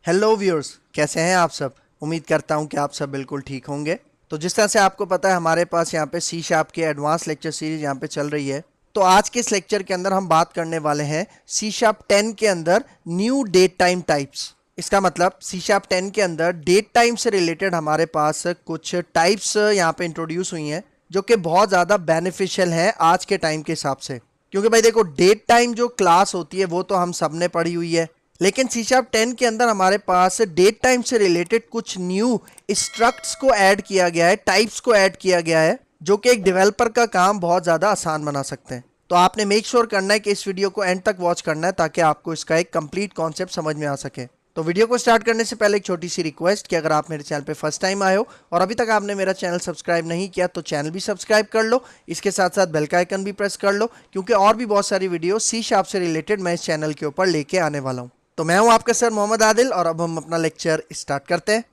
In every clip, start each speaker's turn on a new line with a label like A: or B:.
A: Hello viewers, कैसे हैं आप सब। उम्मीद करता हूं कि आप सब बिल्कुल ठीक होंगे। तो जिस तरह से आपको पता है हमारे पास यहाँ पे सी शार्प के एडवांस लेक्चर सीरीज यहाँ पे चल रही है। तो आज के इस लेक्चर के अंदर हम बात करने वाले हैं सी शार्प 10 के अंदर न्यू डेट टाइम टाइप्स। इसका मतलब सी शार्प 10 के अंदर डेट टाइम से रिलेटेड हमारे पास कुछ टाइप्स यहाँ पे इंट्रोड्यूस हुई हैं जो कि बहुत ज़्यादा बेनिफिशियल हैं आज के टाइम के हिसाब से। क्योंकि भाई देखो, डेट टाइम जो क्लास होती है वो तो हम सब ने पढ़ी हुई है, लेकिन सी शार्प 10 के अंदर हमारे पास डेट टाइम से रिलेटेड कुछ न्यू स्ट्रक्ट्स को ऐड किया गया है, टाइप्स को ऐड किया गया है, जो कि एक डेवलपर का काम बहुत ज़्यादा आसान बना सकते हैं। तो आपने मेक श्योर करना है कि इस वीडियो को एंड तक वॉच करना है ताकि आपको इसका एक कंप्लीट कॉन्सेप्ट समझ में आ सके। तो वीडियो को स्टार्ट करने से पहले एक छोटी सी रिक्वेस्ट कि अगर आप मेरे चैनल पे फर्स्ट टाइम आए हो और अभी तक आपने मेरा चैनल सब्सक्राइब नहीं किया तो चैनल भी सब्सक्राइब कर लो, इसके साथ साथ बेल का आइकन भी प्रेस कर लो, क्योंकि और भी बहुत सारी वीडियो सी शार्प से रिलेटेड मैं इस चैनल के ऊपर लेके आने वाला हूँ। तो मैं हूं आपका सर मोहम्मद आदिल और अब हम अपना लेक्चर स्टार्ट करते हैं।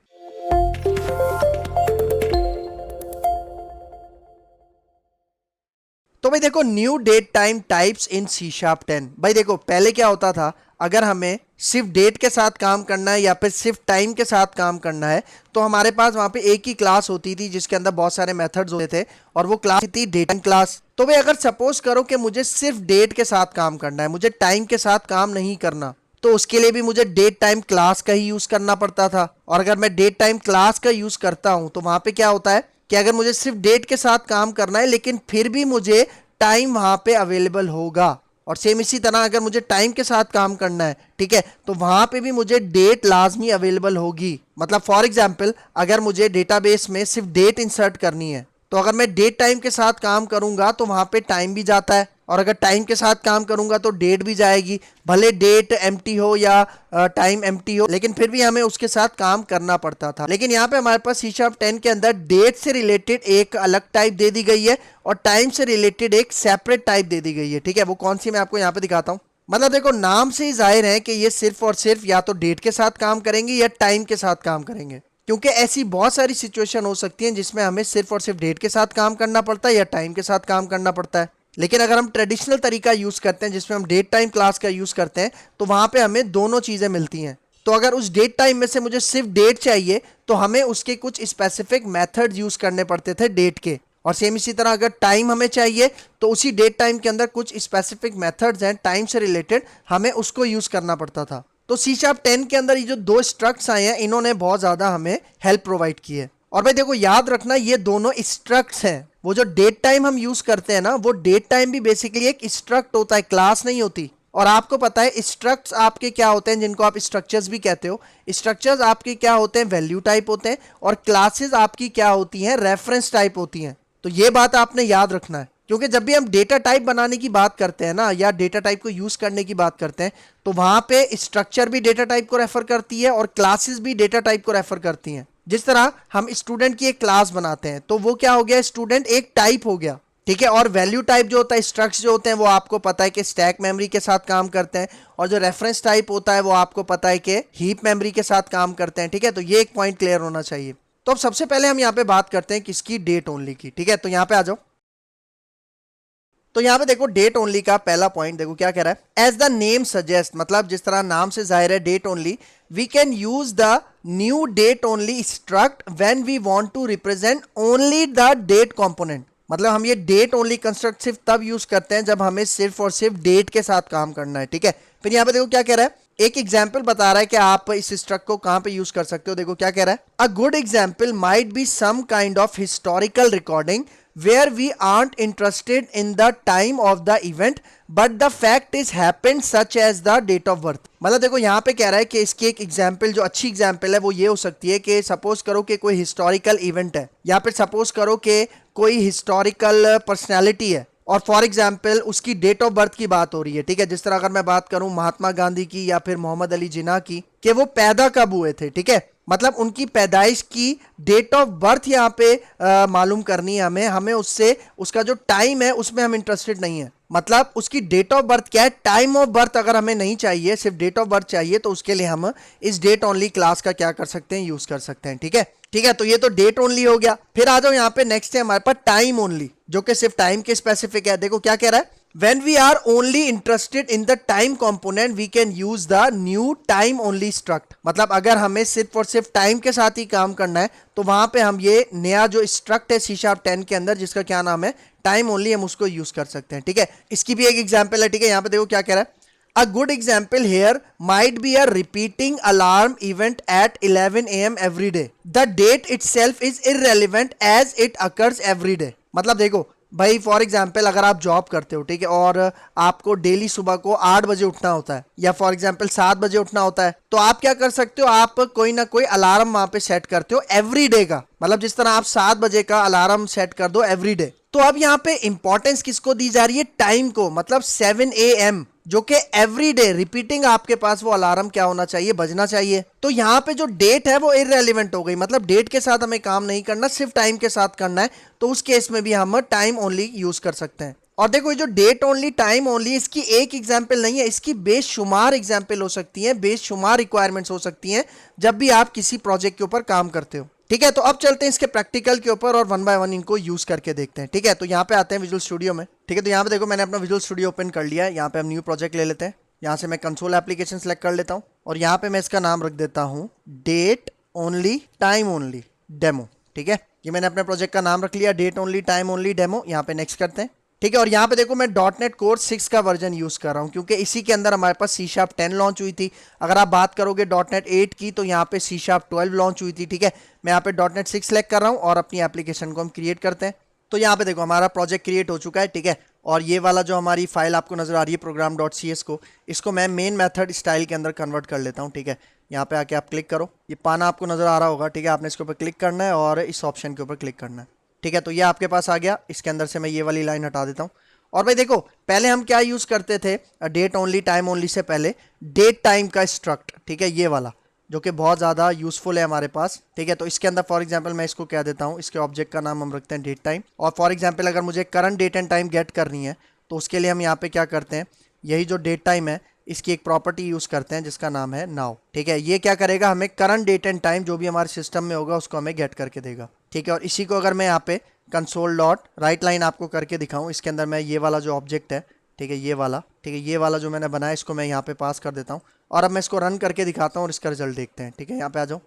A: तो भाई देखो, new date time types in C sharp 10। भाई देखो, पहले क्या होता था, अगर हमें सिर्फ डेट के साथ काम करना है या फिर सिर्फ टाइम के साथ काम करना है तो हमारे पास वहां पे एक ही क्लास होती थी जिसके अंदर बहुत सारे मेथड्स होते थे और वो क्लास थी डेट टाइम क्लास। तो भाई अगर सपोज करो कि मुझे सिर्फ डेट के साथ काम करना है, मुझे टाइम के साथ काम नहीं करना, तो उसके लिए भी मुझे डेट टाइम क्लास का ही यूज करना पड़ता था। और अगर मैं डेट टाइम क्लास का यूज करता हूं तो वहां पे क्या होता है कि अगर मुझे सिर्फ डेट के साथ काम करना है लेकिन फिर भी मुझे टाइम वहां पे अवेलेबल होगा, और सेम इसी तरह अगर मुझे टाइम के साथ काम करना है, ठीक है, तो वहां पे भी मुझे डेट लाजमी अवेलेबल होगी। मतलब फॉर एग्जांपल, अगर मुझे डेटाबेस में सिर्फ डेट इंसर्ट करनी है तो अगर मैं डेट टाइम के साथ काम करूंगा तो वहां पे टाइम भी जाता है, और अगर टाइम के साथ काम करूंगा तो डेट भी जाएगी। भले डेट एम्प्टी हो या टाइम एम्प्टी हो, लेकिन फिर भी हमें उसके साथ काम करना पड़ता था। लेकिन यहाँ पे हमारे पास सी शार्प 10 के अंदर डेट से रिलेटेड एक अलग टाइप दे दी गई है और टाइम से रिलेटेड एक सेपरेट टाइप दे दी गई है। ठीक है, वो कौन सी मैं आपको यहाँ पे दिखाता हूँ। मतलब देखो, नाम से ही जाहिर है कि ये सिर्फ और सिर्फ या तो डेट के साथ काम करेंगे या टाइम के साथ काम करेंगे, क्योंकि ऐसी बहुत सारी सिचुएशन हो सकती हैं जिसमें हमें सिर्फ और सिर्फ डेट के साथ काम करना पड़ता है या टाइम के साथ काम करना पड़ता है। लेकिन अगर हम ट्रेडिशनल तरीका यूज करते हैं जिसमें हम डेट टाइम क्लास का यूज करते हैं तो वहां पे हमें दोनों चीजें मिलती हैं। तो अगर उस डेट टाइम में से मुझे सिर्फ डेट चाहिए तो हमें उसके कुछ स्पेसिफिक मेथड यूज करने पड़ते थे डेट के, और सेम इसी तरह अगर टाइम हमें चाहिए तो उसी डेट टाइम के अंदर कुछ स्पेसिफिक मेथड्स हैं टाइम से रिलेटेड, हमें उसको यूज करना पड़ता था। तो सी शार्प 10 के अंदर ये जो दो स्ट्रक्ट्स आए हैं इन्होंने बहुत ज्यादा हमें हेल्प प्रोवाइड की है। और भाई देखो, याद रखना ये दोनों स्ट्रक्ट्स हैं। वो जो डेट टाइम हम यूज करते हैं ना, वो डेट टाइम भी बेसिकली एक स्ट्रक्ट होता है, क्लास नहीं होती। और आपको पता है स्ट्रक्ट्स आपके क्या होते हैं, जिनको आप स्ट्रक्चर्स भी कहते हो। स्ट्रक्चर्स आपके क्या होते हैं, वैल्यू टाइप होते हैं, और क्लासेस आपकी क्या होती हैं, रेफरेंस टाइप होती हैं। तो ये बात आपने याद रखना है, क्योंकि जब भी हम डेटा टाइप बनाने की बात करते हैं ना, या डेटा टाइप को यूज करने की बात करते हैं, तो वहां पे स्ट्रक्चर भी डेटा टाइप को रेफर करती है और क्लासेस भी डेटा टाइप को रेफर करती हैं। जिस तरह हम स्टूडेंट की एक क्लास बनाते हैं तो वो क्या हो गया, स्टूडेंट एक टाइप हो गया, ठीक है। और वैल्यू टाइप जो होता है, स्ट्रक्ट्स जो होते हैं, वो आपको पता है कि स्टैक मेमोरी के साथ काम करते हैं, और जो रेफरेंस टाइप होता है वो आपको पता है कि हीप मेमोरी के साथ काम करते हैं। ठीक है, तो ये एक पॉइंट क्लियर होना चाहिए। तो अब सबसे पहले हम यहाँ पे बात करते हैं किसकी, डेट ओनली की। ठीक है, तो यहाँ पे आ जाओ। तो यहाँ पे देखो, डेट ओनली का पहला पॉइंट देखो क्या कह रहा है, एज द नेम सजेस्ट, मतलब जिस तरह नाम से जाहिर है date only, we can use the new date only struct when we want to represent only the date component. मतलब हम ये डेट ओनली कंस्ट्रक्ट सिर्फ तब यूज करते हैं जब हमें सिर्फ और सिर्फ डेट के साथ काम करना है। ठीक है, फिर यहाँ पे देखो क्या कह रहा है, एक एग्जाम्पल बता रहा है कि आप इस स्ट्रक्ट को कहां पे यूज कर सकते हो। देखो क्या कह रहा है, a good example might be some kind of historical recording where we aren't interested in the time of the event but the fact is happened such as the date of birth। मतलब देखो यहाँ पे कह रहा है कि इसकी एक एग्जाम्पल, जो अच्छी एग्जाम्पल है वो ये हो सकती है कि सपोज करो कि कोई हिस्टोरिकल इवेंट है, या फिर सपोज करो कि कोई हिस्टोरिकल पर्सनैलिटी है और फॉर एग्जाम्पल उसकी डेट ऑफ बर्थ की बात हो रही है। ठीक है, जिस तरह अगर मैं बात करूं महात्मा गांधी की या फिर मोहम्मद अली जिन्ना की, कि वो पैदा कब हुए थे। ठीक है, मतलब उनकी पैदाइश की डेट ऑफ बर्थ यहाँ पे मालूम करनी है हमें, हमें उससे उसका जो टाइम है उसमें हम इंटरेस्टेड नहीं है। मतलब उसकी डेट ऑफ बर्थ क्या है, टाइम ऑफ बर्थ अगर हमें नहीं चाहिए, सिर्फ डेट ऑफ बर्थ चाहिए, तो उसके लिए हम इस डेट ओनली क्लास का क्या कर सकते हैं, यूज कर सकते हैं। ठीक है, ठीक है, तो ये तो डेट ओनली हो गया। फिर आ जाओ यहाँ पे नेक्स्ट है हमारे पास टाइम ओनली, जो कि सिर्फ टाइम के स्पेसिफिक है। देखो क्या कह रहा है, When we are only interested in the time component, we can use the new time only struct. मतलब अगर हमें सिर्फ और सिर्फ टाइम के साथ ही काम करना है तो वहां पे हम ये नया जो स्ट्रक्ट है C#10 के अंदर, जिसका क्या नाम है टाइम ओनली, हम उसको यूज कर सकते हैं। ठीक है, इसकी भी एक एग्जांपल है। ठीक है, यहां पे देखो क्या कह रहा है, A good example here might be a repeating alarm event at 11 a.m. every day. The date itself is irrelevant as it occurs every day. मतलब देखो भाई, फॉर एग्जाम्पल अगर आप जॉब करते हो, ठीक है, और आपको डेली सुबह को 8 बजे उठना होता है या फॉर एग्जाम्पल 7 बजे उठना होता है, तो आप क्या कर सकते हो, आप कोई ना कोई अलार्म वहां पे सेट करते हो एवरी डे का। मतलब जिस तरह आप 7 बजे का अलार्म सेट कर दो एवरी डे। तो अब यहाँ पे इंपॉर्टेंस किसको दी जा रही है, टाइम को। मतलब 7 AM जो कि एवरी डे रिपीटिंग आपके पास वो अलार्म क्या होना चाहिए, बजना चाहिए। तो यहाँ पे जो डेट है वो इररेलेवेंट हो गई, मतलब डेट के साथ हमें काम नहीं करना, सिर्फ टाइम के साथ करना है। तो उस केस में भी हम टाइम ओनली यूज कर सकते हैं। और देखो ये जो डेट ओनली टाइम ओनली, इसकी एक एग्जाम्पल नहीं है, इसकी बेशुमार एग्जाम्पल हो सकती है, बेशुमार रिक्वायरमेंट्स हो सकती हैं जब भी आप किसी प्रोजेक्ट के ऊपर काम करते हो। ठीक है, तो अब चलते हैं इसके प्रैक्टिकल के ऊपर और वन बाय वन इनको यूज करके देखते हैं। ठीक है, तो यहाँ पे आते हैं विजुअल स्टूडियो में। ठीक है, तो यहाँ पे देखो मैंने अपना विजुअल स्टूडियो ओपन कर लिया है। यहाँ पे हम न्यू प्रोजेक्ट ले लेते हैं। यहाँ से मैं कंसोल एप्लीकेशन सेलेक्ट कर लेता हूँ और यहाँ पे मैं इसका नाम रख देता हूँ date only time only demo. ठीक है, ये मैंने अपने प्रोजेक्ट का नाम रख लिया, date only time only demo. यहाँ पे नेक्स्ट करते हैं। ठीक है, और यहाँ पे देखो मैं .NET Core 6 का वर्जन यूज कर रहा हूँ क्योंकि इसी के अंदर हमारे पास C#10 लॉन्च हुई थी। अगर आप बात करोगे .NET 8 की तो यहाँ पे C#12 लॉन्च हुई थी। ठीक है, मैं यहाँ पे .NET 6 सेलेक्ट कर रहा हूँ और अपनी एप्लीकेशन को हम क्रिएट करते हैं। तो यहाँ पे देखो हमारा प्रोजेक्ट क्रिएट हो चुका है। ठीक है, और ये वाला जो हमारी फाइल आपको नजर आ रही है program.cs को, इसको मैं मेन मेथड स्टाइल के अंदर कन्वर्ट कर लेता हूँ। ठीक है, यहाँ पे आके आप क्लिक करो, ये पाना आपको नजर आ रहा होगा। ठीक है, आपने इसके ऊपर क्लिक करना है और इस ऑप्शन के ऊपर क्लिक करना है। ठीक है, तो ये आपके पास आ गया। इसके अंदर से मैं ये वाली लाइन हटा देता हूँ। और भाई देखो पहले हम क्या यूज करते थे, date only time only say पहले डेट टाइम का स्ट्रक्ट। ठीक है, ये वाला जो कि बहुत ज़्यादा यूजफुल है हमारे पास। ठीक है, तो इसके अंदर फॉर एग्जांपल मैं इसको क्या देता हूँ, इसके ऑब्जेक्ट का नाम हम रखते हैं डेट टाइम। और फॉर एग्जांपल अगर मुझे current date and time get करनी है तो उसके लिए हम यहाँ पे क्या करते हैं, यही जो डेट टाइम है इसकी एक प्रॉपर्टी यूज करते हैं जिसका नाम है नाउ। ठीक है, ये क्या करेगा, हमें करंट डेट एंड टाइम जो भी हमारे सिस्टम में होगा उसको हमें गेट करके देगा। ठीक है, और इसी को अगर मैं यहाँ पे कंसोल डॉट राइट लाइन आपको करके दिखाऊं, इसके अंदर मैं ये वाला जो ऑब्जेक्ट है, ठीक है ये वाला, ठीक है ये वाला जो मैंने बनाया इसको मैं यहाँ पे पास कर देता हूँ और अब मैं इसको रन करके दिखाता हूँ और इसका रिजल्ट देखते हैं। ठीक है, यहाँ पे आ जाओ।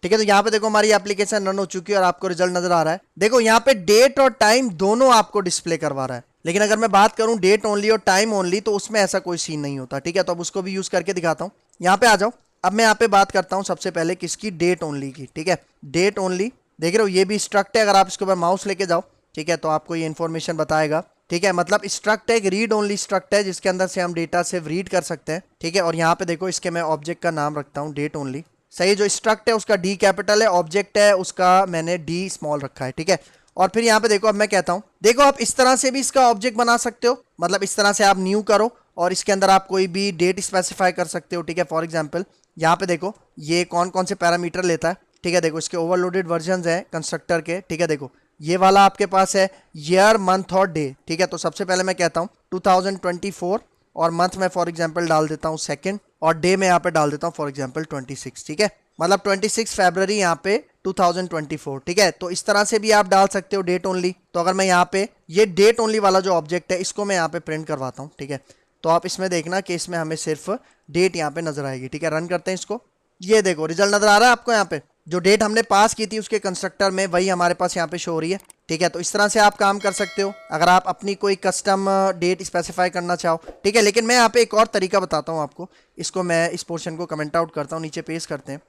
A: ठीक है, तो यहाँ पे देखो हमारी एप्लीकेशन रन हो चुकी है और आपको रिजल्ट नजर आ रहा है। देखो यहाँ पे डेट और टाइम दोनों आपको डिस्प्ले करवा रहा है, लेकिन अगर मैं बात करूं डेट ओनली और टाइम ओनली तो उसमें ऐसा कोई सीन नहीं होता। ठीक है, तो अब उसको भी यूज करके दिखाता हूं। यहाँ पे आ जाओ। अब मैं यहाँ पे बात करता हूं सबसे पहले किसकी, डेट ओनली की। ठीक है, डेट ओनली देख रहे हो ये भी स्ट्रक्ट है, अगर आप इसके ऊपर माउस लेके जाओ ठीक है तो आपको ये इन्फॉर्मेशन बताएगा। ठीक है, मतलब स्ट्रक्ट है, एक रीड ओनली स्ट्रक्ट है जिसके अंदर से हम डेटा से रीड कर सकते हैं। ठीक है, और यहाँ पे देखो इसके मैं ऑब्जेक्ट का नाम रखता हूँ डेट ओनली। सही, जो स्ट्रक्ट है उसका डी कैपिटल है, ऑब्जेक्ट है उसका मैंने डी स्मॉल रखा है। ठीक है, और फिर यहाँ पे देखो अब मैं कहता हूँ, देखो आप इस तरह से भी इसका ऑब्जेक्ट बना सकते हो, मतलब इस तरह से आप न्यू करो और इसके अंदर आप कोई भी डेट स्पेसिफाई कर सकते हो। ठीक है, फॉर एग्जांपल यहाँ पे देखो ये कौन कौन से पैरामीटर लेता है। ठीक है, देखो इसके ओवरलोडेड वर्जन है कंस्ट्रक्टर के। ठीक है, देखो ये वाला आपके पास है ईयर मंथ और डे। ठीक है, तो सबसे पहले मैं कहता हूँ 2024 और मंथ में फॉर एग्जाम्पल डाल देता हूँ सेकेंड और डे में यहाँ पे डाल देता हूँ फॉर एग्जाम्पल 26। ठीक है, मतलब 26 फरवरी यहाँ पे 2024। ठीक है, तो इस तरह से भी आप डाल सकते हो डेट ओनली। तो अगर मैं यहाँ पे ये डेट ओनली वाला जो ऑब्जेक्ट है इसको मैं यहाँ पे प्रिंट करवाता हूँ। ठीक है, तो आप इसमें देखना कि इसमें हमें सिर्फ डेट यहाँ पे नजर आएगी। ठीक है, रन करते हैं इसको। ये देखो रिजल्ट नजर आ रहा है आपको, यहाँ पे जो डेट हमने पास की थी उसके कंस्ट्रक्टर में वही हमारे पास यहाँ पे शो हो रही है। ठीक है, तो इस तरह से आप काम कर सकते हो अगर आप अपनी कोई कस्टम डेट स्पेसिफाई करना चाहो। ठीक है, लेकिन मैं यहाँ पे एक और तरीका बताता हूँ आपको। इसको मैं इस पोर्शन को कमेंट आउट करता हूँ, नीचे पेस्ट करते हैं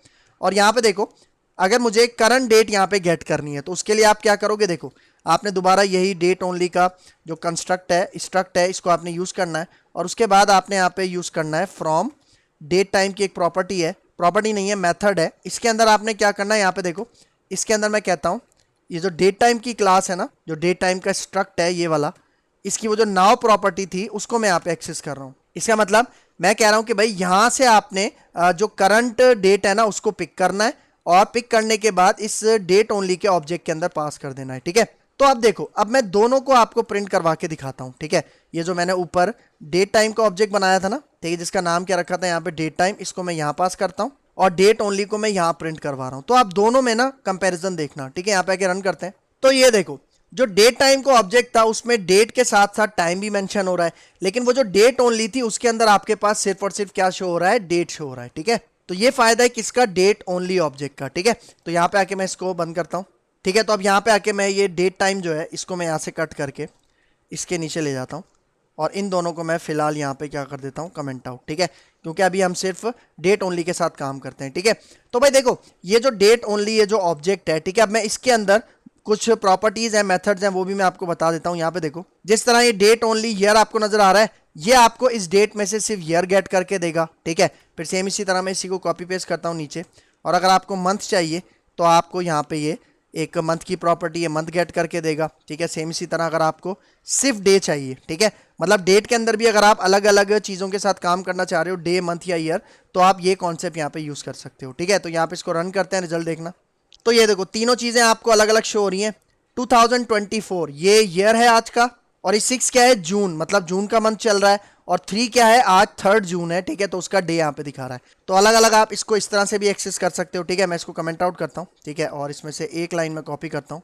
A: और यहाँ पे देखो अगर मुझे करंट डेट यहाँ पे गेट करनी है तो उसके लिए आप क्या करोगे, देखो आपने दोबारा यही डेट ओनली का जो कंस्ट्रक्ट है स्ट्रक्ट है इसको आपने यूज़ करना है और उसके बाद आपने यहाँ पे यूज़ करना है फ्रॉम डेट टाइम की एक प्रॉपर्टी है, प्रॉपर्टी नहीं है मेथड है। इसके अंदर आपने क्या करना है, यहाँ पे देखो इसके अंदर मैं कहता हूँ ये जो डेट टाइम की क्लास है ना, जो डेट टाइम का स्ट्रक्ट है ये वाला, इसकी वो जो नाउ प्रॉपर्टी थी उसको मैं यहाँ पे एक्सेस कर रहा हूँ। इसका मतलब मैं कह रहा हूँ कि भाई यहाँ से आपने जो करंट डेट है ना उसको पिक करना है और पिक करने के बाद इस डेट ओनली के ऑब्जेक्ट के अंदर पास कर देना है। ठीक है, तो अब देखो अब मैं दोनों को आपको प्रिंट करवा के दिखाता हूँ। ठीक है, ये जो मैंने ऊपर डेट टाइम का ऑब्जेक्ट बनाया था ना, ठीक है, जिसका नाम क्या रखा था यहाँ पे डेट टाइम, इसको मैं यहाँ पास करता हूँ और डेट ओनली को मैं यहाँ प्रिंट करवा रहा हूँ। तो आप दोनों में ना कंपेरिजन देखना। ठीक है, यहाँ पे आके रन करते हैं तो ये देखो जो डेट टाइम को ऑब्जेक्ट था उसमें डेट के साथ साथ टाइम भी मेंशन हो रहा है, लेकिन वो जो डेट ओनली थी उसके अंदर आपके पास सिर्फ और सिर्फ क्या शो हो रहा है, डेट शो हो रहा है। ठीक है, तो ये फायदा है किसका, डेट ओनली ऑब्जेक्ट का। ठीक है, तो यहाँ पे आके मैं इसको बंद करता हूँ। ठीक है, तो अब यहाँ पे आके मैं ये डेट टाइम जो है इसको मैं यहाँ से कट करके इसके नीचे ले जाता हूँ और इन दोनों को मैं फिलहाल यहाँ पे क्या कर देता हूँ, कमेंट आउट। ठीक है, क्योंकि अभी हम सिर्फ डेट ओनली के साथ काम करते हैं। ठीक है, तो भाई देखो ये जो डेट ओनली ये जो ऑब्जेक्ट है, ठीक है, अब मैं इसके अंदर कुछ प्रॉपर्टीज हैं, मेथड्स हैं, वो भी मैं आपको बता देता हूँ। यहाँ पे देखो जिस तरह ये डेट ओनली ईयर आपको नजर आ रहा है, ये आपको इस डेट में से सिर्फ ईयर गेट करके देगा। ठीक है, फिर सेम इसी तरह मैं इसी को कॉपी पेस्ट करता हूँ नीचे, और अगर आपको मंथ चाहिए तो आपको यहाँ पे ये एक मंथ की प्रॉपर्टी है, मंथ गेट करके देगा। ठीक है, सेम इसी तरह अगर आपको सिर्फ डे चाहिए, ठीक है, मतलब डेट के अंदर भी अगर आप अलग अलग चीज़ों के साथ काम करना चाह रहे हो, डे, मंथ या ईयर, तो आप ये कॉन्सेप्ट यहाँ पे यूज़ कर सकते हो। ठीक है, तो यहाँ पे इसको रन करते हैं, रिजल्ट देखना। तो ये देखो तीनों चीज़ें आपको अलग अलग शो हो रही हैं। 2024 ये ईयर है आज का, और ये 6 क्या है, जून, मतलब जून का मंथ चल रहा है, और 3 क्या है, आज 3 जून है। ठीक है, तो उसका डे यहाँ पे दिखा रहा है। तो अलग अलग आप इसको इस तरह से भी एक्सेस कर सकते हो। ठीक है, मैं इसको कमेंट आउट करता हूँ। ठीक है, और इसमें से एक लाइन में कॉपी करता हूँ,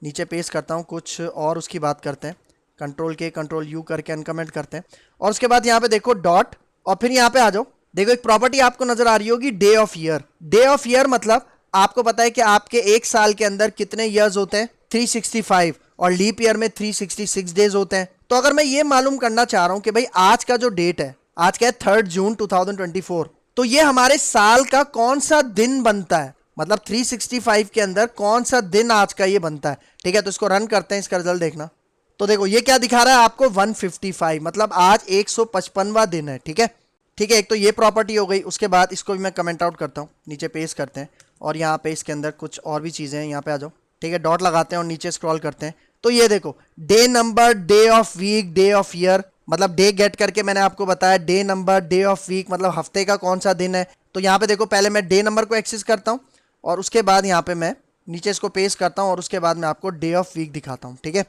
A: नीचे पेस्ट करता हूँ, कुछ और उसकी बात करते हैं, कंट्रोल यू करके अनकमेंट करते हैं, और उसके बाद यहाँ पे देखो डॉट, और फिर यहाँ पे आ जाओ। देखो एक प्रॉपर्टी आपको नजर आ रही होगी, day of year. Day of year मतलब आपको पता है कि आपके एक साल के अंदर कितने ईयर्स होते हैं, 365, और लीप ईयर में 366 डेज होते हैं। तो अगर मैं ये मालूम करना चाह रहा हूं कि भाई आज का जो डेट है, आज का है 3 जून 2024, तो ये हमारे साल का कौन सा दिन बनता है, मतलब 365 के अंदर कौन सा दिन आज का ये बनता है। ठीक है, तो इसको रन करते हैं, इसका रिजल्ट देखना। तो देखो ये क्या दिखा रहा है आपको, 155, मतलब आज 155वां दिन है। ठीक है, ठीक है, एक तो ये प्रॉपर्टी हो गई। उसके बाद इसको भी मैं कमेंट आउट करता हूँ, नीचे पेस्ट करते हैं, और यहाँ पे इसके अंदर कुछ और भी चीज़ें हैं, यहाँ पे आ जाओ। ठीक है, डॉट लगाते हैं और नीचे स्क्रॉल करते हैं। तो ये देखो day number, day of week, day of year, मतलब डे गेट करके मैंने आपको बताया, day number, day of week मतलब हफ्ते का कौन सा दिन है। तो यहाँ पे देखो पहले मैं डे नंबर को एक्सेस करता हूँ, और उसके बाद यहाँ पे मैं नीचे इसको पेस्ट करता हूँ, और उसके बाद मैं आपको डे ऑफ वीक दिखाता हूँ। ठीक है,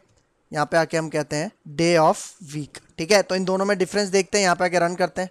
A: यहाँ पे आके हम कहते हैं डे ऑफ वीक। ठीक है, तो इन दोनों में डिफरेंस देखते हैं, यहाँ पे आके रन करते हैं।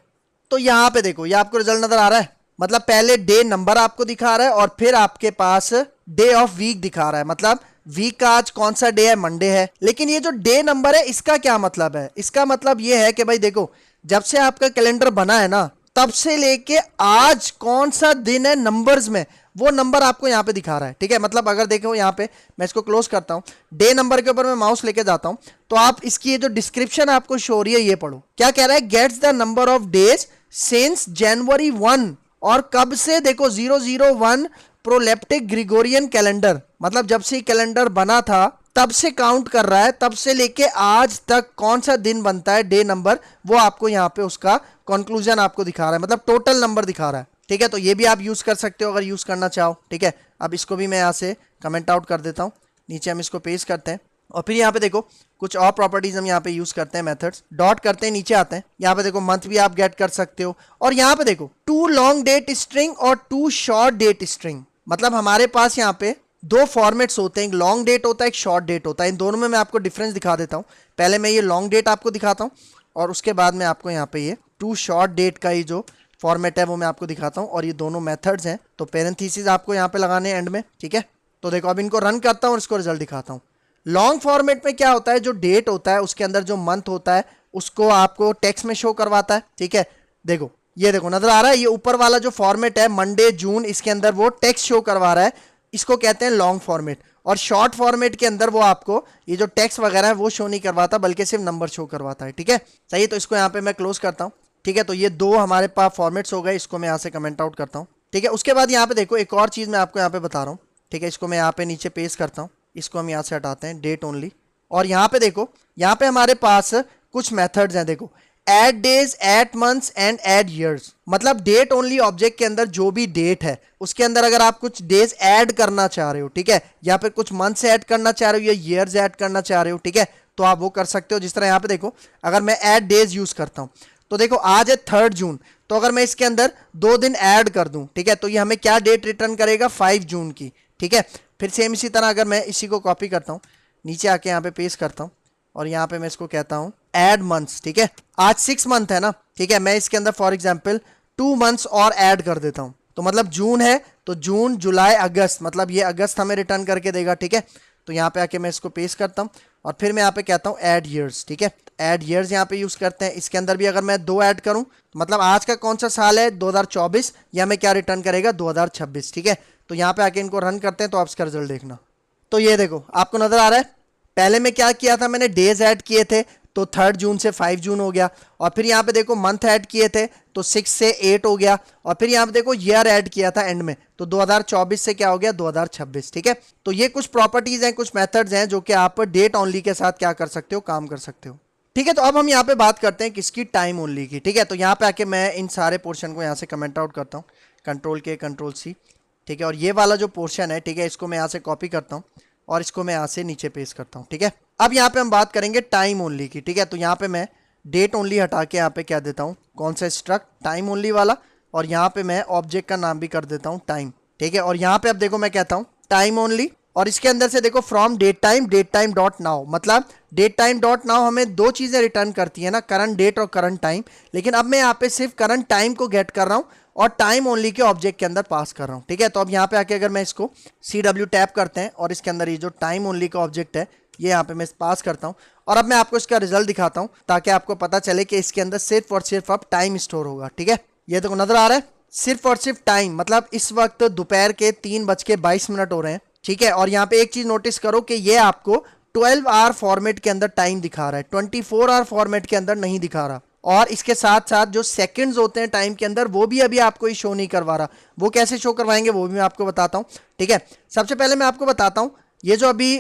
A: तो यहाँ पे देखो ये आपको रिजल्ट नजर आ रहा है, मतलब पहले डे नंबर आपको दिखा रहा है, और फिर आपके पास डे ऑफ वीक दिखा रहा है, मतलब वीक का आज कौन सा डे है, मंडे है। लेकिन ये जो डे नंबर है इसका क्या मतलब है, इसका मतलब ये है कि भाई देखो जब से आपका कैलेंडर बना है ना, तब से लेके आज कौन सा दिन है नंबर्स में, वो नंबर आपको यहाँ पे दिखा रहा है। ठीक है, मतलब अगर देखो यहाँ पे मैं इसको क्लोज करता हूँ, डे नंबर के ऊपर मैं माउस लेके जाता हूँ, तो आप इसकी ये जो डिस्क्रिप्शन आपको शो हो रही है ये पढ़ो, क्या कह रहा है, gets the number of days since January 1, और कब से, देखो 001 प्रोलेप्टिक ग्रिगोरियन कैलेंडर, मतलब जब से कैलेंडर बना था तब से काउंट कर रहा है, तब से लेके आज तक कौन सा दिन बनता है, डे नंबर, वो आपको यहाँ पे उसका कंक्लूजन आपको दिखा रहा है, मतलब टोटल नंबर दिखा रहा है। ठीक है, तो ये भी आप यूज कर सकते हो अगर यूज करना चाहो। ठीक है, अब इसको भी मैं यहाँ से कमेंट आउट कर देता हूँ, नीचे हम इसको पेस्ट करते हैं, और फिर यहाँ पे देखो कुछ और प्रॉपर्टीज हम यहाँ पे यूज करते हैं, मेथड्स, डॉट करते हैं, नीचे आते हैं, यहाँ पे देखो मंथ भी आप गेट कर सकते हो, और यहाँ पे देखो 2 लॉन्ग डेट स्ट्रिंग और 2 शॉर्ट डेट स्ट्रिंग, मतलब हमारे पास यहाँ पे 2 फॉर्मेट्स होते हैं, एक लॉन्ग डेट होता है, एक शॉर्ट डेट होता है। इन दोनों में मैं आपको डिफरेंस दिखा देता हूँ। पहले मैं ये लॉन्ग डेट आपको दिखाता हूँ, और उसके बाद मैं आपको यहाँ पे ये 2 शॉर्ट डेट का ही जो फॉर्मेट है वो मैं आपको दिखाता हूँ, और ये दोनों मेथड्स हैं, तो पेरेंथीसिस आपको यहाँ पे लगाने हैं एंड में। ठीक है, तो देखो अब इनको रन करता हूँ और इसको रिजल्ट दिखाता हूँ। लॉन्ग फॉर्मेट में क्या होता है, जो डेट होता है उसके अंदर जो मंथ होता है उसको आपको टेक्स्ट में शो करवाता है। ठीक है, देखो ये देखो नजर आ रहा है, ये ऊपर वाला जो फॉर्मेट है मंडे जून, इसके अंदर वो टेक्स्ट शो करवा रहा है, इसको कहते हैं लॉन्ग फॉर्मेट। और शॉर्ट फॉर्मेट के अंदर वो आपको ये जो टेक्स्ट वगैरह है वो शो नहीं करवाता, बल्कि सिर्फ नंबर शो करवाता है। ठीक है, सही, तो इसको यहाँ पे मैं क्लोज करता हूँ। ठीक है, तो ये 2 हमारे पास फॉर्मेट्स हो गए, इसको मैं यहाँ से कमेंट आउट करता हूँ। ठीक है, उसके बाद यहाँ पे देखो एक और चीज़ मैं आपको यहाँ पे बता रहा हूँ। ठीक है, इसको मैं यहाँ पे नीचे पेस्ट करता हूँ, इसको हम यहाँ से हटाते हैं, डेट ओनली, और यहाँ पे देखो यहाँ पे हमारे पास कुछ मेथड्स हैं। देखो add days, add months and add years, मतलब डेट ओनली ऑब्जेक्ट के अंदर जो भी डेट है उसके अंदर अगर आप कुछ डेज ऐड करना चाह रहे हो, ठीक है, या फिर कुछ मंथ्स ऐड करना चाह रहे हो या ईयर्स ऐड करना चाह रहे हो, ठीक है, तो आप वो कर सकते हो। जिस तरह यहाँ पे देखो अगर मैं ऐड डेज यूज करता हूँ, तो देखो आज है 3 जून, तो अगर मैं इसके अंदर 2 दिन ऐड कर दूं, ठीक है, तो ये हमें क्या डेट रिटर्न करेगा, 5 जून की। ठीक है, फिर सेम इसी तरह अगर मैं इसी को कॉपी करता हूँ, नीचे आके यहाँ पे पेस्ट करता हूँ, और यहाँ पे मैं इसको कहता हूँ ऐड मंथ्स। ठीक है, आज 6 मंथ है ना, ठीक है, मैं इसके अंदर फॉर एग्जाम्पल 2 मंथ्स और ऐड कर देता हूँ, तो मतलब जून है तो जून जुलाई अगस्त, मतलब ये अगस्त हमें रिटर्न करके देगा। ठीक है, तो यहाँ पे आके मैं इसको पेस्ट करता हूँ और फिर मैं यहाँ पे कहता हूँ ऐड ईयर्स, ठीक है। ऐड ईयर्स यहाँ पे यूज़ करते हैं। इसके अंदर भी अगर मैं 2 ऐड करूँ तो मतलब आज का कौन सा साल है 2024, या मैं क्या रिटर्न करेगा 2026, ठीक है। तो यहाँ पे आके इनको रन करते हैं तो आप इसका रिजल्ट देखना। तो ये देखो आपको नजर आ रहा है, पहले में क्या किया था मैंने, डेज ऐड किए थे तो 3 जून से 5 जून हो गया, और फिर यहाँ पे देखो मंथ ऐड किए थे तो 6 से 8 हो गया, और फिर यहाँ पे देखो ईयर ऐड किया था एंड में तो 2024 से क्या हो गया 2026, ठीक है। तो ये कुछ प्रॉपर्टीज हैं, कुछ मेथड्स हैं जो कि आप डेट ओनली के साथ क्या कर सकते हो, काम कर सकते हो, ठीक है। तो अब हम यहाँ पे बात करते हैं किसकी, टाइम ओनली की, ठीक है। तो यहाँ पे आके मैं इन सारे पोर्शन को यहाँ से कमेंट आउट करता हूँ, कंट्रोल के कंट्रोल सी, ठीक है। और ये वाला जो पोर्शन है, ठीक है, इसको मैं यहाँ से कॉपी करता हूँ और इसको मैं यहाँ से नीचे पेस्ट करता हूँ, ठीक है। अब यहाँ पे हम बात करेंगे टाइम ओनली की, ठीक है। तो यहाँ पे मैं डेट ओनली हटा के यहाँ पे क्या देता हूँ, कौन सा स्ट्रक्ट, टाइम ओनली वाला, और यहाँ पे मैं ऑब्जेक्ट का नाम भी कर देता हूँ टाइम, ठीक है। और यहाँ पे अब देखो मैं कहता हूँ टाइम ओनली, और इसके अंदर से देखो from date time dot now, मतलब डेट टाइम डॉट नाउ हमें 2 चीज़ें रिटर्न करती है ना, करंट डेट और करंट टाइम, लेकिन अब मैं यहाँ पे सिर्फ करंट टाइम को गेट कर रहा हूँ और टाइम ओनली के ऑब्जेक्ट के अंदर पास कर रहा हूँ, ठीक है। तो अब यहाँ पे आके अगर मैं इसको CW टैप करते हैं और इसके अंदर ये जो टाइम ओनली का ऑब्जेक्ट है ये यहाँ पे मैं पास करता हूँ, और अब मैं आपको इसका रिजल्ट दिखाता हूँ ताकि आपको पता चले कि इसके अंदर सिर्फ और सिर्फ अब टाइम स्टोर होगा, ठीक है। ये देखो नजर आ रहा है, सिर्फ और सिर्फ टाइम, मतलब इस वक्त दोपहर के 3:22 हो रहे हैं, ठीक है। और यहाँ पे एक चीज नोटिस करो कि ये आपको 12 आवर फॉर्मेट के अंदर टाइम दिखा रहा है, 24 आवर फॉर्मेट के अंदर नहीं दिखा रहा। और इसके साथ साथ जो सेकंड्स होते हैं टाइम के अंदर वो भी अभी आपको शो नहीं करवा रहा, वो कैसे शो करवाएंगे वो भी मैं आपको बताता हूँ, ठीक है। सबसे पहले मैं आपको बताता हूँ ये जो अभी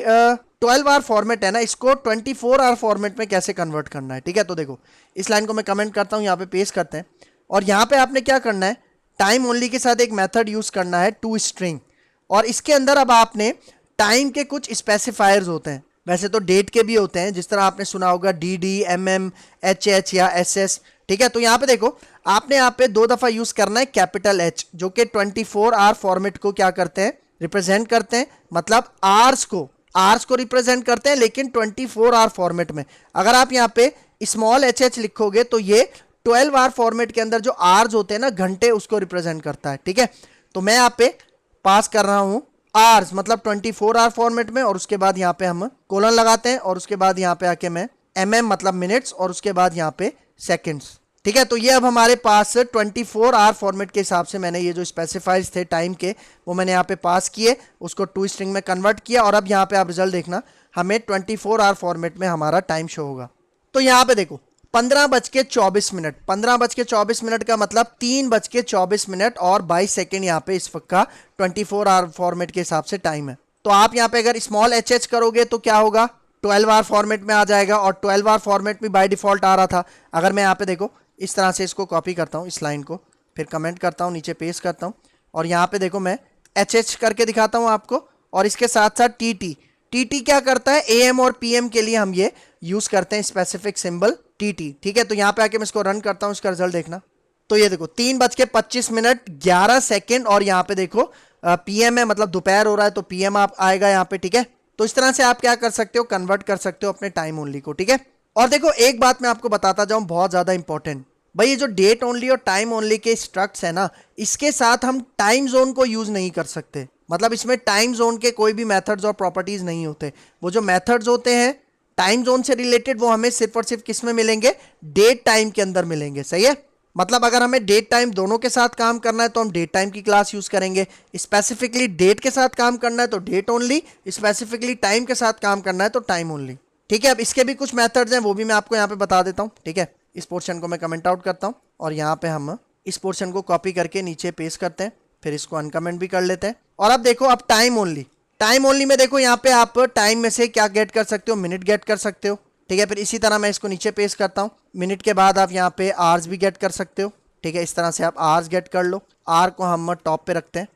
A: 12 आवर फॉर्मेट है ना, इसको 24 आवर फॉर्मेट में कैसे कन्वर्ट करना है, ठीक है। तो देखो इस लाइन को मैं कमेंट करता हूँ, यहाँ पे पेस्ट करते हैं, और यहाँ पे आपने क्या करना है, टाइम ओनली के साथ एक मेथड यूज करना है टू स्ट्रिंग, और इसके अंदर अब आपने टाइम के कुछ स्पेसिफायर्स होते हैं, वैसे तो डेट के भी होते हैं, जिस तरह आपने सुना होगा DD, MM, HH या SS, ठीक है। तो यहाँ पे देखो आपने यहाँ पे 2 दफा यूज करना है कैपिटल H, जो कि 24 आवर फॉर्मेट को क्या करते हैं, रिप्रेजेंट करते हैं, मतलब आवर्स को रिप्रेजेंट करते हैं, लेकिन 24 आवर फॉर्मेट में। अगर आप यहाँ पे स्मॉल HH लिखोगे तो ये 12 आवर फॉर्मेट के अंदर जो आवर्स होते हैं ना, घंटे, उसको रिप्रेजेंट करता है, ठीक है। तो मैं यहाँ पे पास कर रहा हूँ आवर्स, मतलब 24 आवर फॉर्मेट में, और उसके बाद यहाँ पे हम कोलन लगाते हैं, और उसके बाद यहाँ पे आके मैं MM मतलब मिनट्स, और उसके बाद यहाँ पे सेकंड्स, ठीक है। तो ये अब हमारे पास 24 आवर फॉर्मेट के हिसाब से मैंने ये जो स्पेसिफाइज थे टाइम के वो मैंने यहाँ पे पास किए, उसको टू स्ट्रिंग में कन्वर्ट किया, और अब यहाँ पे आप रिजल्ट देखना, हमें 24 आवर फॉर्मेट में हमारा टाइम शो होगा। तो यहाँ पे देखो 15:24, 15:24 का मतलब 3:24 और 22 सेकेंड यहाँ पे इस वक्त का 24 आवर फॉर्मेट के हिसाब से टाइम है। तो आप यहाँ पे अगर स्मॉल HH करोगे तो क्या होगा, 12 आवर फॉर्मेट में आ जाएगा, और 12 आवर फॉर्मेट में बाय डिफॉल्ट आ रहा था। अगर मैं यहाँ पे देखो इस तरह से इसको कॉपी करता हूँ, इस लाइन को फिर कमेंट करता हूँ, नीचे पेस्ट करता हूँ, और यहाँ पे देखो मैं HH करके दिखाता हूँ आपको, और इसके साथ साथ TT क्या करता है, AM और PM के लिए हम ये यूज करते हैं स्पेसिफिक सिंबल TT, ठीक है। तो यहाँ पे आके मैं इसको रन करता हूँ, इसका रिजल्ट देखना। तो ये देखो 3:25 11 सेकेंड, और यहाँ पे देखो PM है, मतलब दोपहर हो रहा है तो PM आप आएगा यहाँ पे, ठीक है। तो इस तरह से आप क्या कर सकते हो, कन्वर्ट कर सकते हो अपने टाइम ओनली को, ठीक है। और देखो एक बात मैं आपको बताता जाऊं बहुत ज्यादा इंपॉर्टेंट, भाई ये जो डेट ओनली और टाइम ओनली के स्ट्रक्ट्स है ना, इसके साथ हम टाइम जोन को यूज नहीं कर सकते, मतलब इसमें टाइम जोन के कोई भी मेथड्स और प्रॉपर्टीज नहीं होते। वो जो मेथड्स होते हैं टाइम जोन से रिलेटेड वो हमें सिर्फ और सिर्फ किस में मिलेंगे, डेट टाइम के अंदर मिलेंगे, सही है। मतलब अगर हमें डेट टाइम दोनों के साथ काम करना है तो हम डेट टाइम की क्लास यूज करेंगे, स्पेसिफिकली डेट के साथ काम करना है तो डेट ओनली, स्पेसिफिकली टाइम के साथ काम करना है तो टाइम ओनली, ठीक है। अब इसके भी कुछ मेथड्स हैं वो भी मैं आपको यहाँ पे बता देता हूँ, ठीक है। इस पोर्शन को मैं कमेंट आउट करता हूँ, और यहाँ पे हम इस पोर्शन को कॉपी करके नीचे पेस्ट करते हैं, फिर इसको अनकमेंट भी कर लेते हैं। और अब देखो अब टाइम ओनली में देखो यहाँ पे आप टाइम में से क्या गेट कर सकते हो, मिनट गेट कर सकते हो, ठीक है। फिर इसी तरह मैं इसको नीचे पेस्ट करता हूँ, मिनट के बाद आप यहाँ पे आवर्स भी गेट कर सकते हो, ठीक है। इस तरह से आप आवर्स गेट कर लो, आर को हम टॉप पे रखते हैं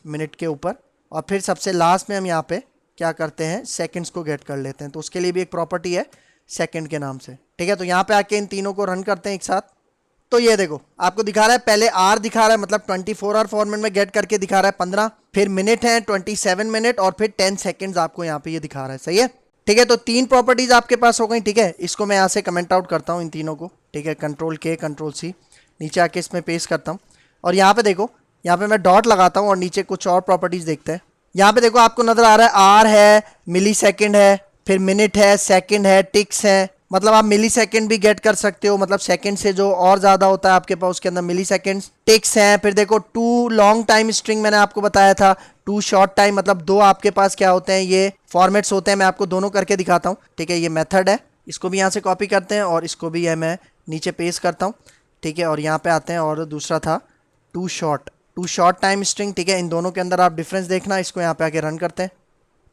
A: मिनट के ऊपर, और फिर सबसे लास्ट में हम यहाँ पे क्या करते हैं, सेकंड्स को गेट कर लेते हैं। तो उसके लिए भी एक प्रॉपर्टी है सेकंड के नाम से, ठीक है। तो यहाँ पे आके इन तीनों को रन करते हैं एक साथ। तो ये देखो आपको दिखा रहा है, पहले आर दिखा रहा है, मतलब 24 आवर फॉर्मेट में गेट करके दिखा रहा है 15, फिर मिनट है 27 मिनट, और फिर 10 सेकंड्स आपको यहाँ पे ये दिखा रहा है, सही है, ठीक है। तो 3 प्रॉपर्टीज आपके पास हो गई, ठीक है। इसको मैं यहाँ से कमेंट आउट करता हूँ इन तीनों को, ठीक है। कंट्रोल के कंट्रोल सी, नीचे आके इसमें पेस्ट करता हूँ, और यहाँ पे देखो यहाँ पे मैं डॉट लगाता हूँ और नीचे कुछ और प्रॉपर्टीज देखते हैं। यहाँ पे देखो आपको नजर आ रहा है आर है, मिली सेकेंड है, फिर मिनट है, सेकेंड है, टिक्स है। मतलब आप मिली सेकेंड भी गेट कर सकते हो, मतलब सेकेंड से जो और ज्यादा होता है आपके पास उसके अंदर मिली सेकेंड। टिक्स है, फिर देखो टू लॉन्ग टाइम स्ट्रिंग मैंने आपको बताया था, टू शॉर्ट टाइम, मतलब दो आपके पास क्या होते हैं, ये फॉर्मेट्स होते हैं। मैं आपको दोनों करके दिखाता हूँ, ठीक है। ये मेथड है, इसको भी यहाँ से कॉपी करते हैं और इसको भी मैं नीचे पेस्ट करता हूँ, ठीक है। और यहाँ पे आते हैं और दूसरा था टू शॉर्ट टाइम स्ट्रिंग, ठीक है। इन दोनों के अंदर आप डिफरेंस देखना। इसको यहाँ पे आके रन करते हैं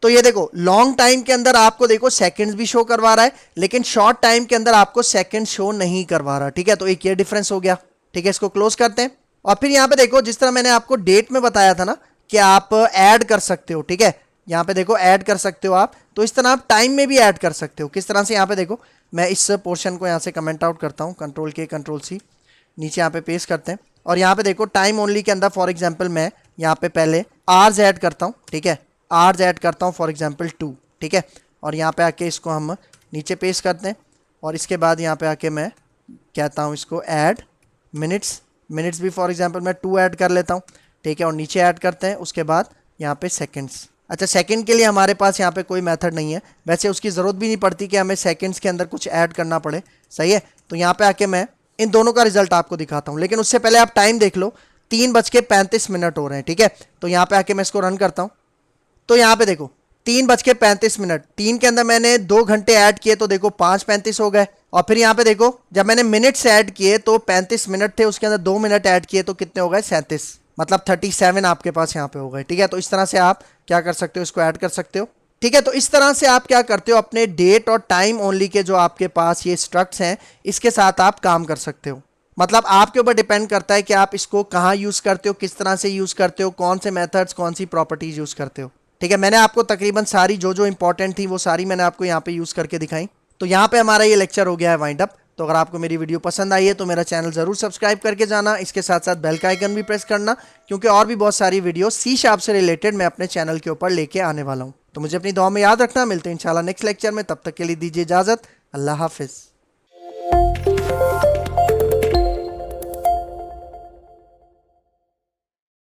A: तो ये देखो लॉन्ग टाइम के अंदर आपको देखो सेकंड्स भी शो करवा रहा है, लेकिन शॉर्ट टाइम के अंदर आपको सेकंड शो नहीं करवा रहा, ठीक है। तो एक ये डिफरेंस हो गया, ठीक है। इसको क्लोज करते हैं और फिर यहाँ पे देखो जिस तरह मैंने आपको डेट में बताया था ना कि आप ऐड कर सकते हो, ठीक है। यहाँ पे देखो ऐड कर सकते हो आप, तो इस तरह आप टाइम में भी ऐड कर सकते हो। किस तरह से, यहाँ पे देखो मैं इस पोर्शन को यहाँ से कमेंट आउट करता हूँ, कंट्रोल के कंट्रोल सी, नीचे यहाँ पे पेस्ट करते हैं और यहाँ पे देखो टाइम ओनली के अंदर फॉर एग्जांपल मैं यहाँ पे पहले आवर्स ऐड करता हूँ, ठीक है। आवर्स ऐड करता हूँ फॉर एग्जांपल 2, ठीक है। और यहाँ पे आके इसको हम नीचे पेस्ट करते हैं और इसके बाद यहाँ पे आके मैं कहता हूँ इसको ऐड मिनट्स भी फॉर एग्जांपल मैं 2 ऐड कर लेता हूँ, ठीक है। और नीचे ऐड करते हैं उसके बाद यहाँ पे सेकंड्स। अच्छा, सेकंड के लिए हमारे पास यहाँ पे कोई मेथड नहीं है, वैसे उसकी ज़रूरत भी नहीं पड़ती कि हमें सेकंड्स के अंदर कुछ ऐड करना पड़े, सही है। तो यहाँ पे आके मैं इन दोनों का रिजल्ट आपको दिखाता हूँ, लेकिन उससे पहले आप टाइम देख लो, 3:35 हो रहे हैं, ठीक है। तो यहाँ पे आके मैं इसको रन करता हूँ तो यहाँ पे देखो 3:35, 3 के अंदर मैंने 2 घंटे ऐड किए तो देखो 5:35 हो गए। और फिर यहाँ पे देखो जब मैंने मिनट्स ऐड किए तो 35 मिनट थे, उसके अंदर 2 मिनट ऐड किए तो कितने हो गए, 37, मतलब 37 आपके पास यहाँ पे हो गए, ठीक है। तो इस तरह से आप क्या कर सकते हो, इसको ऐड कर सकते हो, ठीक है। तो इस तरह से आप क्या करते हो, अपने डेट और टाइम ओनली के जो आपके पास ये स्ट्रक्ट्स हैं इसके साथ आप काम कर सकते हो। मतलब आपके ऊपर डिपेंड करता है कि आप इसको कहाँ यूज़ करते हो, किस तरह से यूज़ करते हो, कौन से मेथड्स, कौन सी प्रॉपर्टीज़ यूज़ करते हो, ठीक है। मैंने आपको तकरीबन सारी जो इंपॉर्टेंट थी वो सारी मैंने आपको यहाँ पे यूज़ करके दिखाई। तो यहाँ पे हमारा ये लेक्चर हो गया है वाइंड अप। तो अगर आपको मेरी वीडियो पसंद आई है तो मेरा चैनल ज़रूर सब्सक्राइब करके जाना, इसके साथ साथ बेल का आइकन भी प्रेस करना, क्योंकि और भी बहुत सारी वीडियो सी शार्प से रिलेटेड मैं अपने चैनल के ऊपर लेके आने वाला हूँ। तो मुझे अपनी दुआ में याद रखना, मिलते हैं इंशाल्लाह नेक्स्ट लेक्चर में, तब तक के लिए दीजिए इजाज़त, अल्लाह हाफिज़।